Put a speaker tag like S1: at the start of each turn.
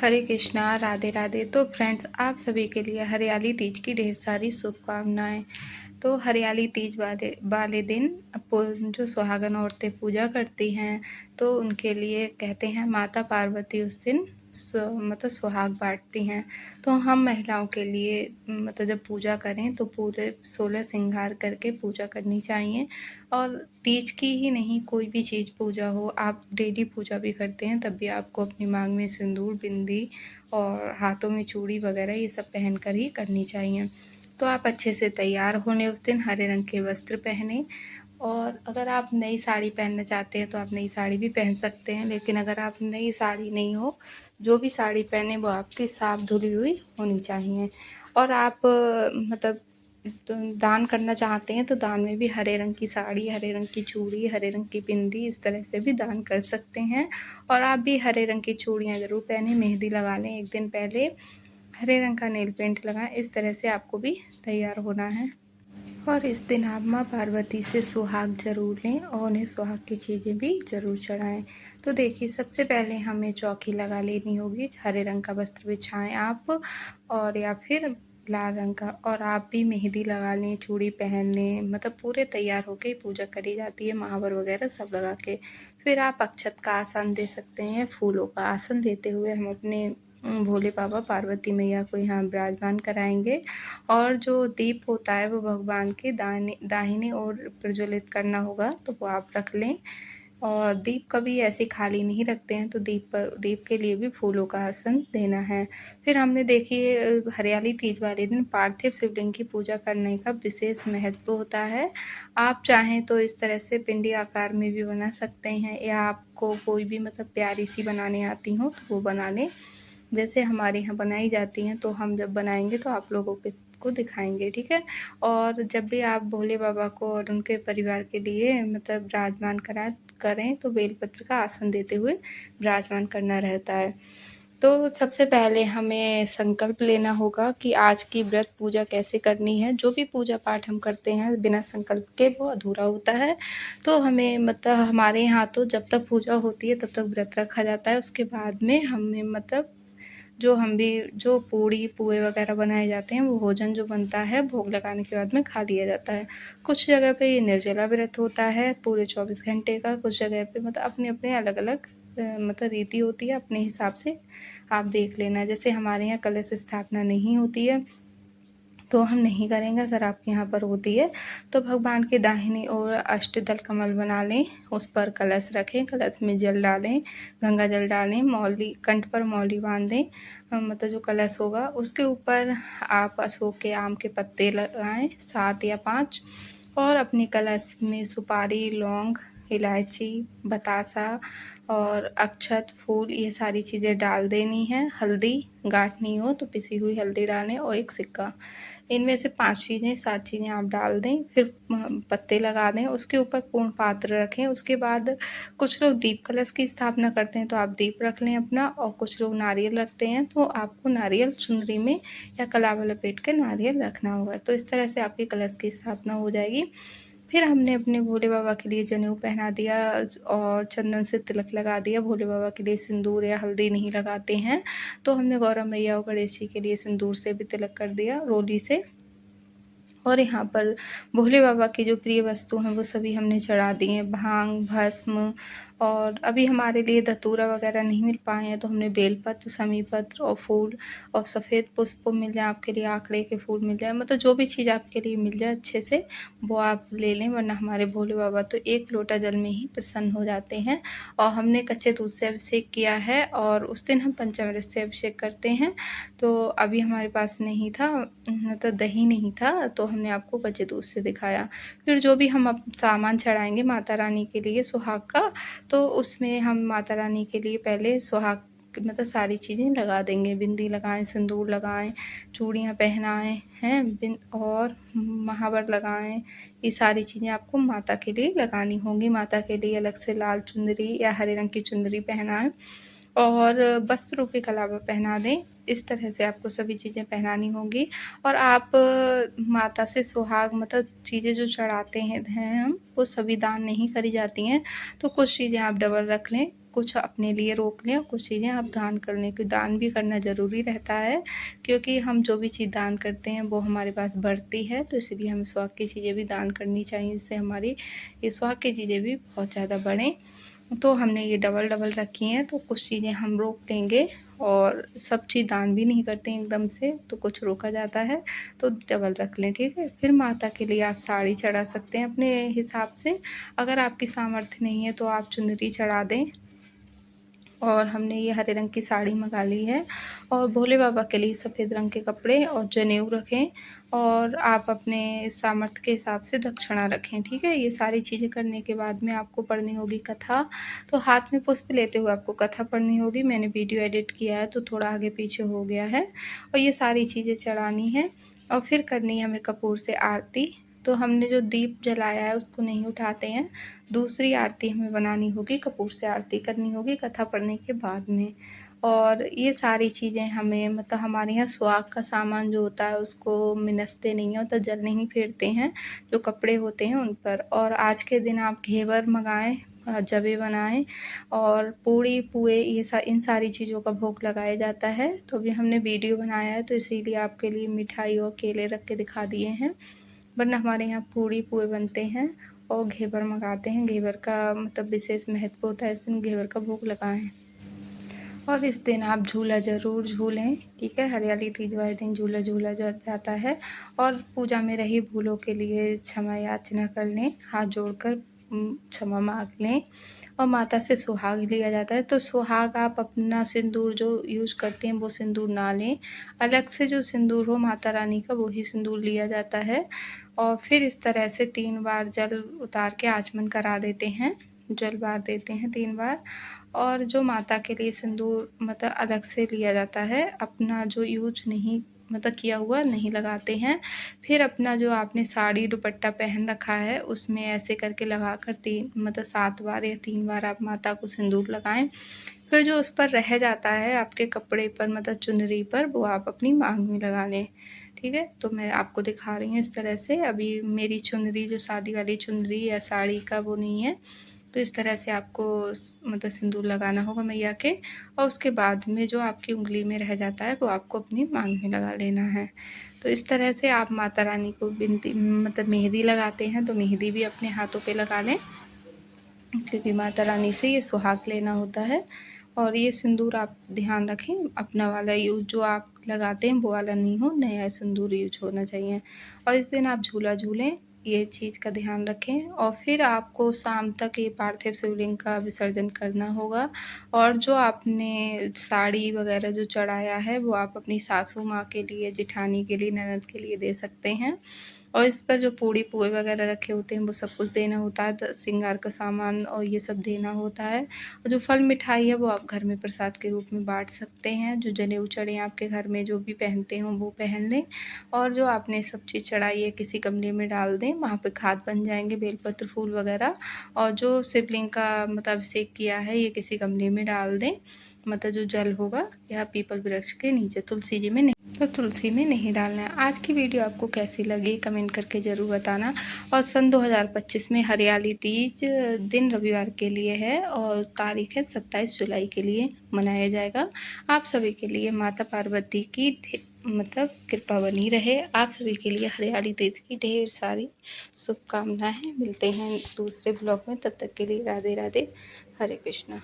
S1: हरे कृष्णा, राधे राधे। तो फ्रेंड्स, आप सभी के लिए हरियाली तीज की ढेर सारी शुभकामनाएं। तो हरियाली तीज वाले वाले दिन जो सुहागन औरतें पूजा करती हैं, तो उनके लिए कहते हैं माता पार्वती उस दिन मतलब सुहाग बांटती हैं। तो हम महिलाओं के लिए मतलब जब पूजा करें तो पूरे 16 श्रृंगार करके पूजा करनी चाहिए। और तीज की ही नहीं, कोई भी चीज़ पूजा हो, आप डेली पूजा भी करते हैं तब भी आपको अपनी मांग में सिंदूर, बिंदी और हाथों में चूड़ी वगैरह ये सब पहन कर ही करनी चाहिए। तो आप अच्छे से तैयार होने उस दिन हरे रंग के वस्त्र पहने। और अगर आप नई साड़ी पहनना चाहते हैं तो आप नई साड़ी भी पहन सकते हैं, लेकिन अगर आप नई साड़ी नहीं हो, जो भी साड़ी पहने वो आपकी साफ धुली हुई होनी चाहिए। और आप मतलब तो दान करना चाहते हैं तो दान में भी हरे रंग की साड़ी, हरे रंग की चूड़ी, हरे रंग की बिंदी, इस तरह से भी दान कर सकते हैं। और आप भी हरे रंग की चूड़ियाँ ज़रूर पहनें, मेहंदी लगा लें एक दिन पहले, हरे रंग का नेल पेंट लगाएं। इस तरह से आपको भी तैयार होना है। और इस दिन आप माँ पार्वती से सुहाग जरूर लें और उन्हें सुहाग की चीज़ें भी ज़रूर चढ़ाएं। तो देखिए, सबसे पहले हमें चौकी लगा लेनी होगी। हरे रंग का वस्त्र बिछाएं आप, और या फिर लाल रंग का। और आप भी मेहंदी लगा लें, चूड़ी पहन लें, मतलब पूरे तैयार होके पूजा करी जाती है, महावर वगैरह सब लगा के। फिर आप अक्षत का आसन दे सकते हैं। फूलों का आसन देते हुए हम अपने भोले बाबा पार्वती मैया को यहाँ विराजमान कराएंगे। और जो दीप होता है वो भगवान के दाहिने ओर प्रज्वलित करना होगा, तो वो आप रख लें। और दीप कभी ऐसे खाली नहीं रखते हैं, तो दीप के लिए भी फूलों का आसन देना है। फिर हमने देखिए, हरियाली तीज वाले दिन पार्थिव शिवलिंग की पूजा करने का विशेष महत्व होता है। आप चाहें तो इस तरह से पिंडी आकार में भी बना सकते हैं, या आपको कोई भी मतलब प्यारी सी बनाने आती हो तो वो बना लें, जैसे हमारे यहाँ बनाई जाती हैं। तो हम जब बनाएंगे तो आप लोगों को दिखाएंगे, ठीक है। और जब भी आप भोले बाबा को और उनके परिवार के लिए मतलब विराजमान करें तो बेलपत्र का आसन देते हुए विराजमान करना रहता है। तो सबसे पहले हमें संकल्प लेना होगा कि आज की व्रत पूजा कैसे करनी है। जो भी पूजा पाठ हम करते हैं बिना संकल्प के वो अधूरा होता है। तो हमें मतलब हमारे यहाँ तो जब तक पूजा होती है तब तक व्रत रखा जाता है। उसके बाद में हमें मतलब जो पूड़ी पुए वगैरह बनाए जाते हैं, वो भोजन जो बनता है भोग लगाने के बाद में खा लिया जाता है। कुछ जगह पे ये निर्जला व्रत होता है पूरे 24 घंटे का, कुछ जगह पे मतलब अपने अपने अलग अलग मतलब रीति होती है, अपने हिसाब से आप देख लेना। जैसे हमारे यहाँ कलश स्थापना नहीं होती है तो हम नहीं करेंगे। अगर आपके यहाँ पर होती है तो भगवान के दाहिनी ओर अष्टदल कमल बना लें, उस पर कलश रखें, कलश में जल डालें, गंगा जल डालें, मौली कंठ पर मौली बांधें। मतलब जो कलश होगा उसके ऊपर आप अशोक के आम के पत्ते लगाएं 7 या 5। और अपने कलश में सुपारी, लौंग, इलायची, बतासा और अक्षत, फूल, ये सारी चीज़ें डाल देनी है। हल्दी गांठ नहीं हो तो पिसी हुई हल्दी डालें और एक सिक्का। इनमें से 5 चीज़ें 7 चीज़ें आप डाल दें। फिर पत्ते लगा दें, उसके ऊपर पूर्ण पात्र रखें। उसके बाद कुछ लोग दीप कलश की स्थापना करते हैं तो आप दीप रख लें अपना, और कुछ लोग नारियल रखते हैं तो आपको नारियल चुनरी में या कलावा लपेट के नारियल रखना होगा। तो इस तरह से आपकी कलश की स्थापना हो जाएगी। फिर हमने अपने भोले बाबा के लिए जनेऊ पहना दिया और चंदन से तिलक लगा दिया। भोले बाबा के लिए सिंदूर या हल्दी नहीं लगाते हैं, तो हमने गौरा मैया और गणेश जी के लिए सिंदूर से भी तिलक कर दिया, रोली से। और यहाँ पर भोले बाबा की जो प्रिय वस्तु हैं वो सभी हमने चढ़ा दी हैं, भांग, भस्म। और अभी हमारे लिए धतूरा वगैरह नहीं मिल पाए हैं तो हमने बेलपत्र, समीपत्र और फूल और सफ़ेद पुष्प मिल जाए आपके लिए, आंकड़े के फूल मिल जाए, मतलब जो भी चीज़ आपके लिए मिल जाए अच्छे से वो आप ले लें। वरना हमारे भोले बाबा तो एक लोटा जल में ही प्रसन्न हो जाते हैं। और हमने कच्चे दूध से अभिषेक किया है, और उस दिन हम पंचामृत से अभिषेक करते हैं। तो अभी हमारे पास नहीं था, मतलब दही नहीं था, तो हमने आपको कच्चे दूध से दिखाया। फिर जो भी हम अब सामान चढ़ाएंगे माता रानी के लिए सुहाग का, तो उसमें हम माता रानी के लिए पहले सुहाग मतलब सारी चीज़ें लगा देंगे। बिंदी लगाएं, सिंदूर लगाएं, चूड़ियाँ पहनाएं हैं, बिन और महावर लगाएं। ये सारी चीज़ें आपको माता के लिए लगानी होंगी। माता के लिए अलग से लाल चुंदरी या हरे रंग की चुंदरी पहनाएं और वस्त्रों के कलावा पहना दें। इस तरह से आपको सभी चीज़ें पहनानी होंगी। और आप माता से सुहाग मतलब चीज़ें जो चढ़ाते हैं हम, वो सभी दान नहीं करी जाती हैं, तो कुछ चीज़ें आप डबल रख लें। कुछ अपने लिए रोक लें और कुछ चीज़ें आप दान कर लें, क्योंकि दान भी करना ज़रूरी रहता है, क्योंकि हम जो भी चीज़ दान करते हैं वो हमारे पास बढ़ती है। तो इसलिए हमें शौक की चीज़ें भी दान करनी चाहिए, जिससे हमारी ये शौक की चीज़ें भी बहुत ज़्यादा बढ़ें। तो हमने ये डबल डबल रखी हैं, तो कुछ चीज़ें हम रोक देंगे और सब चीज़ दान भी नहीं करते हैं एकदम से, तो कुछ रोका जाता है, तो डबल रख लें, ठीक है। फिर माता के लिए आप साड़ी चढ़ा सकते हैं अपने हिसाब से। अगर आपकी सामर्थ्य नहीं है तो आप चुनरी चढ़ा दें। और हमने ये हरे रंग की साड़ी मंगा ली है। और भोले बाबा के लिए सफ़ेद रंग के कपड़े और जनेऊ रखें, और आप अपने सामर्थ्य के हिसाब से दक्षिणा रखें, ठीक है। ये सारी चीज़ें करने के बाद में आपको पढ़नी होगी कथा। तो हाथ में पुष्प लेते हुए आपको कथा पढ़नी होगी। मैंने वीडियो एडिट किया है तो थोड़ा आगे पीछे हो गया है। और ये सारी चीज़ें चढ़ानी है और फिर करनी है हमें कपूर से आरती। तो हमने जो दीप जलाया है उसको नहीं उठाते हैं, दूसरी आरती हमें बनानी होगी, कपूर से आरती करनी होगी कथा पढ़ने के बाद में। और ये सारी चीज़ें हमें मतलब हमारे यहाँ सुहाग का सामान जो होता है उसको मिनसते नहीं हैं, मतलब जल नहीं फेरते हैं, जो कपड़े होते हैं उन पर। और आज के दिन आप घेवर मंगाएं, जबे बनाएं और पूड़ी पुए ये इन सारी चीज़ों का भोग लगाया जाता है। तो अभी हमने वीडियो बनाया है तो इसीलिए आपके लिए मिठाई और केले रख के दिखा दिए हैं, वरना हमारे यहाँ पूड़ी पुए बनते हैं और घेवर मंगाते हैं। घेवर का मतलब विशेष महत्व होता है, इस दिन घेवर का भोग लगाएं। और इस दिन आप झूला ज़रूर झूलें, ठीक है। हरियाली तीज वाले दिन झूला झूला जाता है। और पूजा में रही भूलों के लिए क्षमा याचना कर लें, हाथ जोड़कर क्षमा मांग लें। और माता से सुहाग लिया जाता है, तो सुहाग आप अपना सिंदूर जो यूज करते हैं वो सिंदूर ना लें, अलग से जो सिंदूर हो माता रानी का वही सिंदूर लिया जाता है। और फिर इस तरह से 3 बार जल उतार के आचमन करा देते हैं, जल बार देते हैं 3 बार। और जो माता के लिए सिंदूर मतलब अलग से लिया जाता है, अपना जो यूज नहीं मतलब किया हुआ नहीं लगाते हैं। फिर अपना जो आपने साड़ी दुपट्टा पहन रखा है उसमें ऐसे करके लगा कर 3 मतलब 7 बार या 3 बार आप माता को सिंदूर लगाएं। फिर जो उस पर रह जाता है आपके कपड़े पर मतलब चुनरी पर, वो आप अपनी मांग में लगा लें, ठीक है। तो मैं आपको दिखा रही हूँ इस तरह से। अभी मेरी चुनरी जो शादी वाली चुनरी या साड़ी का वो नहीं है, तो इस तरह से आपको मतलब सिंदूर लगाना होगा मैया के। और उसके बाद में जो आपकी उंगली में रह जाता है वो आपको अपनी मांग में लगा लेना है। तो इस तरह से आप माता रानी को बिनती मतलब मेहंदी लगाते हैं तो मेहंदी भी अपने हाथों पे लगा लें, क्योंकि माता रानी से ये सुहाग लेना होता है। और ये सिंदूर आप ध्यान रखें, अपना वाला यूज जो आप लगाते हैं वो वाला नहीं हो, नया सिंदूर यूज होना चाहिए। और इस दिन आप झूला झूलें, ये चीज़ का ध्यान रखें। और फिर आपको शाम तक ये पार्थिव शिवलिंग का विसर्जन करना होगा। और जो आपने साड़ी वगैरह जो चढ़ाया है वो आप अपनी सासू माँ के लिए, जेठानी के लिए, ननद के लिए दे सकते हैं। और इस पर जो पूड़ी पुए वगैरह रखे होते हैं वो सब कुछ देना होता है, श्रृंगार का सामान और ये सब देना होता है। और जो फल मिठाई है वो आप घर में प्रसाद के रूप में बांट सकते हैं। जो जनेऊ चढ़े आपके घर में जो भी पहनते हों वो पहन लें। और जो आपने सब चीज़ चढ़ाई है किसी गमले में डाल दें, वहाँ पे खाद बन जाएंगे, बेलपत्र फूल वगैरह। और जो शिवलिंग का मतलब अभिषेक किया है ये किसी गमले में डाल दें, मतलब जो जल होगा यह पीपल वृक्ष के नीचे, तुलसी जी में नहीं, तो तुलसी में नहीं डालना है। आज की वीडियो आपको कैसी लगी कमेंट करके ज़रूर बताना। और सन 2025 में हरियाली तीज दिन रविवार के लिए है और तारीख है 27 जुलाई के लिए मनाया जाएगा। आप सभी के लिए माता पार्वती की मतलब कृपा बनी रहे। आप सभी के लिए हरियाली तीज की ढेर सारी शुभकामनाएं। मिलते हैं दूसरे ब्लॉग में, तब तक के लिए राधे राधे, हरे कृष्णा।